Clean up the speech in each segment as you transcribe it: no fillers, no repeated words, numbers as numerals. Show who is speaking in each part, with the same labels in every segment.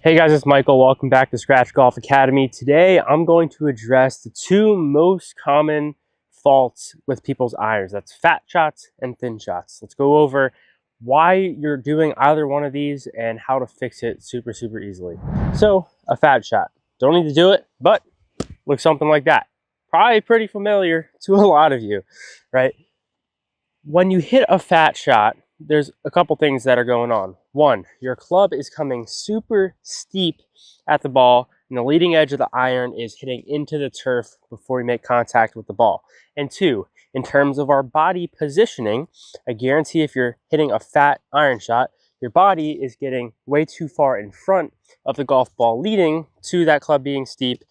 Speaker 1: Hey guys, it's Michael. Welcome back to Scratch Golf Academy. Today I'm going to address the two most common faults with people's irons. That's fat shots and thin shots. Let's go over why you're doing either one of these and how to fix it super easily. So, a fat shot. Don't need to do it, but looks something like that. Probably pretty familiar to a lot of you, right? When you hit a fat shot, there's a couple things that are going on. One, your club is coming super steep at the ball, and the leading edge of the iron is hitting into the turf before you make contact with the ball. And two, in terms of our body positioning, I guarantee if you're hitting a fat iron shot, your body is getting way too far in front of the golf ball, leading to that club being steep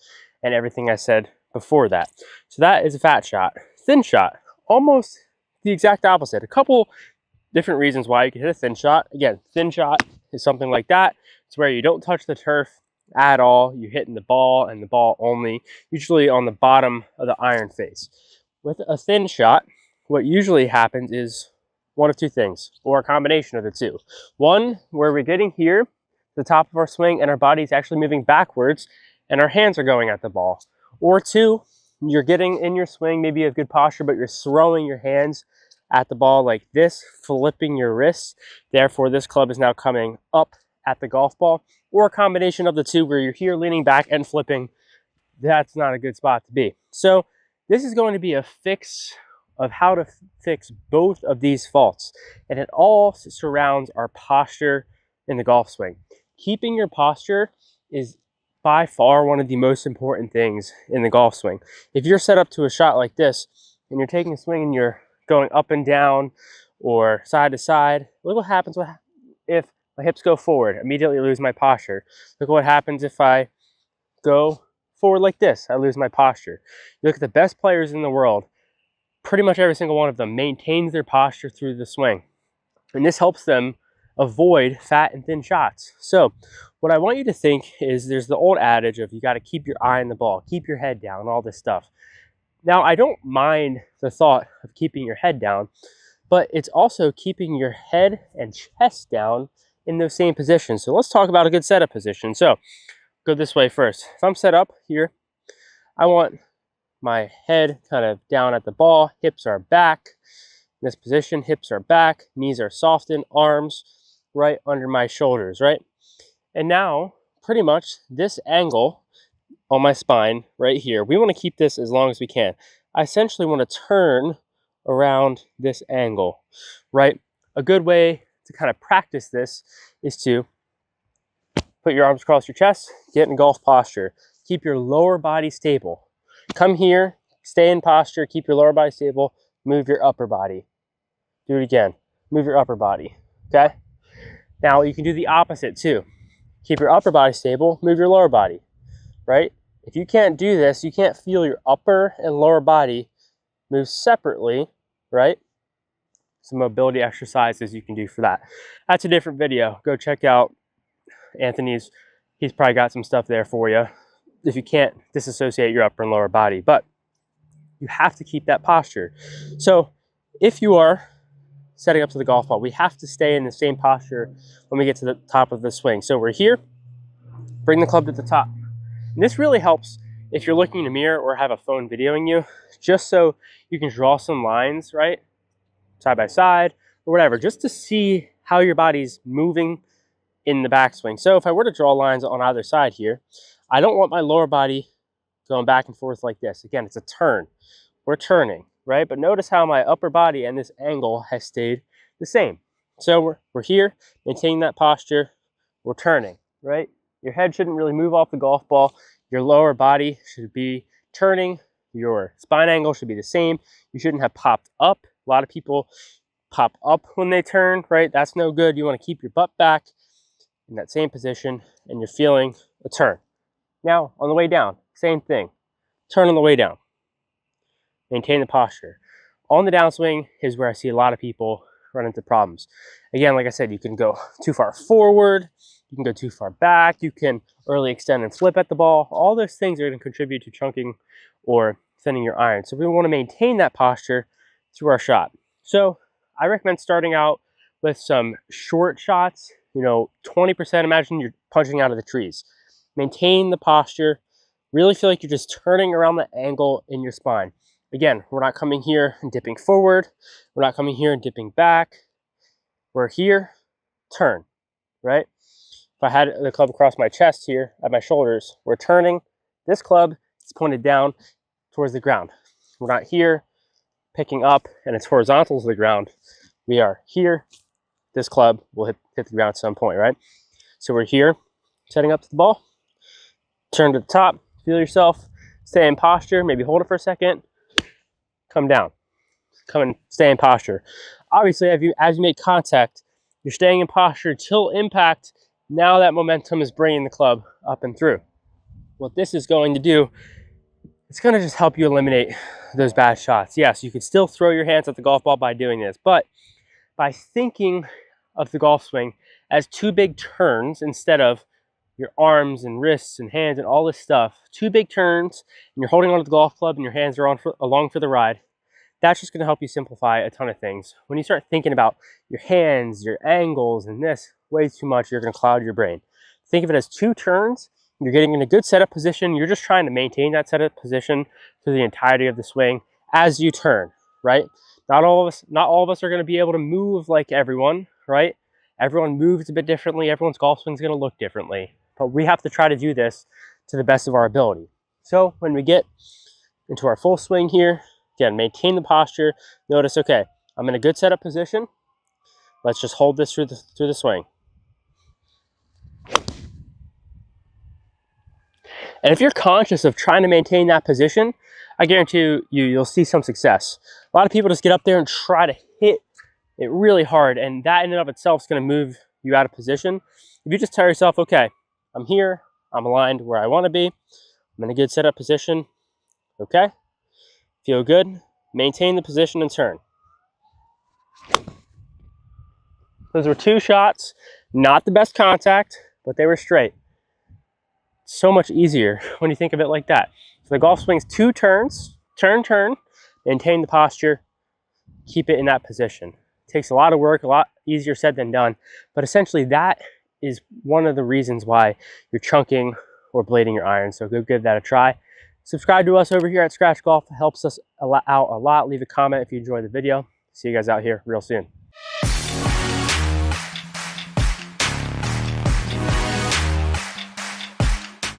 Speaker 1: and everything I said before that. So that is a fat shot. Thin shot, almost the exact opposite. A couple different reasons why you can hit a thin shot. Again, thin shot is something like that. It's where you don't touch the turf at all. You're hitting the ball and the ball only, usually on the bottom of the iron face. With a thin shot, what usually happens is one of two things, or a combination of the two. One, where we're getting here, the top of our swing, and our body is actually moving backwards, and our hands are going at the ball. Or two, you're getting in your swing, maybe you have good posture, but you're throwing your hands at the ball like this, flipping your wrists. Therefore, this club is now coming up at the golf ball, or a combination of the two where you're here leaning back and flipping. That's not a good spot to be. So this is going to be a fix of how to fix both of these faults. And it all surrounds our posture in the golf swing. Keeping your posture is by far one of the most important things in the golf swing. If you're set up to a shot like this, and you're taking a swing and you're going up and down or side to side, look what happens if my hips go forward. Immediately lose my posture. Look what happens if I go forward like this. I lose my posture. You look at the best players in the world, pretty much every single one of them maintains their posture through the swing. And this helps them avoid fat and thin shots. So what I want you to think is, there's the old adage of you got to keep your eye on the ball, keep your head down, all this stuff. Now, I don't mind the thought of keeping your head down, but it's also keeping your head and chest down in those same positions. So let's talk about a good setup position. So go this way first. If I'm set up here, I want my head kind of down at the ball, hips are back. In this position, hips are back, knees are softened, arms right under my shoulders, right? And now, pretty much this angle on my spine right here, we want to keep this as long as we can. I essentially want to turn around this angle, right? A good way to kind of practice this is to put your arms across your chest, get in golf posture, keep your lower body stable. Come here, stay in posture, keep your lower body stable, move your upper body. Do it again, move your upper body, okay? Now you can do the opposite too. Keep your upper body stable, move your lower body, right? If you can't do this, you can't feel your upper and lower body move separately, right? Some mobility exercises you can do for that. That's a different video. Go check out Anthony's. He's probably got some stuff there for you if you can't disassociate your upper and lower body. But you have to keep that posture. So if you are setting up to the golf ball, we have to stay in the same posture when we get to the top of the swing. So we're here, bring the club to the top. And this really helps if you're looking in a mirror or have a phone videoing you, just so you can draw some lines, right? Side by side or whatever, just to see how your body's moving in the backswing. So if I were to draw lines on either side here, I don't want my lower body going back and forth like this. Again, it's a turn. We're turning, right? But notice how my upper body and this angle has stayed the same. So we're here, maintaining that posture, we're turning, right? Your head shouldn't really move off the golf ball. Your lower body should be turning. Your spine angle should be the same. You shouldn't have popped up. A lot of people pop up when they turn, right? That's no good. You want to keep your butt back in that same position and you're feeling a turn. Now, on the way down, same thing. Turn on the way down. Maintain the posture. On the downswing is where I see a lot of people run into problems. Again, like I said, you can go too far forward, you can go too far back, you can early extend and flip at the ball. All those things are going to contribute to chunking or thinning your iron. So we want to maintain that posture through our shot. So I recommend starting out with some short shots, you know, 20% imagine you're punching out of the trees. Maintain the posture. Really feel like you're just turning around the angle in your spine. Again, we're not coming here and dipping forward. We're not coming here and dipping back. We're here, turn, right? If I had the club across my chest here at my shoulders, we're turning. This club is pointed down towards the ground. We're not here picking up and it's horizontal to the ground. We are here. This club will hit the ground at some point, right? So we're here, setting up to the ball. Turn to the top, feel yourself, stay in posture, maybe hold it for a second, come down, come and stay in posture. Obviously, as you make contact, you're staying in posture till impact. Now that momentum is bringing the club up and through. What this is going to do, it's going to just help you eliminate those bad shots. Yes, you can still throw your hands at the golf ball by doing this, but by thinking of the golf swing as two big turns instead of your arms and wrists and hands and all this stuff, two big turns, and you're holding onto the golf club and your hands are along for the ride, that's just going to help you simplify a ton of things. When you start thinking about your hands, your angles, and this way too much, you're going to cloud your brain. Think of it as two turns. You're getting in a good setup position. You're just trying to maintain that setup position through the entirety of the swing as you turn, right? Not all of us are going to be able to move like everyone, right? Everyone moves a bit differently. Everyone's golf swing is going to look differently. But we have to try to do this to the best of our ability. So when we get into our full swing here, again, maintain the posture. Notice, okay, I'm in a good setup position. Let's just hold this through the swing. And if you're conscious of trying to maintain that position, I guarantee you'll see some success. A lot of people just get up there and try to hit it really hard, and that in and of itself is going to move you out of position. If you just tell yourself, okay, I'm here, I'm aligned where I want to be, I'm in a good setup position, okay, feel good, maintain the position and turn. Those were two shots, not the best contact, but they were straight. So much easier when you think of it like that. So the golf swing's two turns, turn, maintain the posture, keep it in that position. It takes a lot of work, a lot easier said than done, but essentially that is one of the reasons why you're chunking or blading your iron. So go give that a try. Subscribe to us over here at Scratch Golf. It helps us out a lot. Leave a comment if you enjoyed the video. See you guys out here real soon.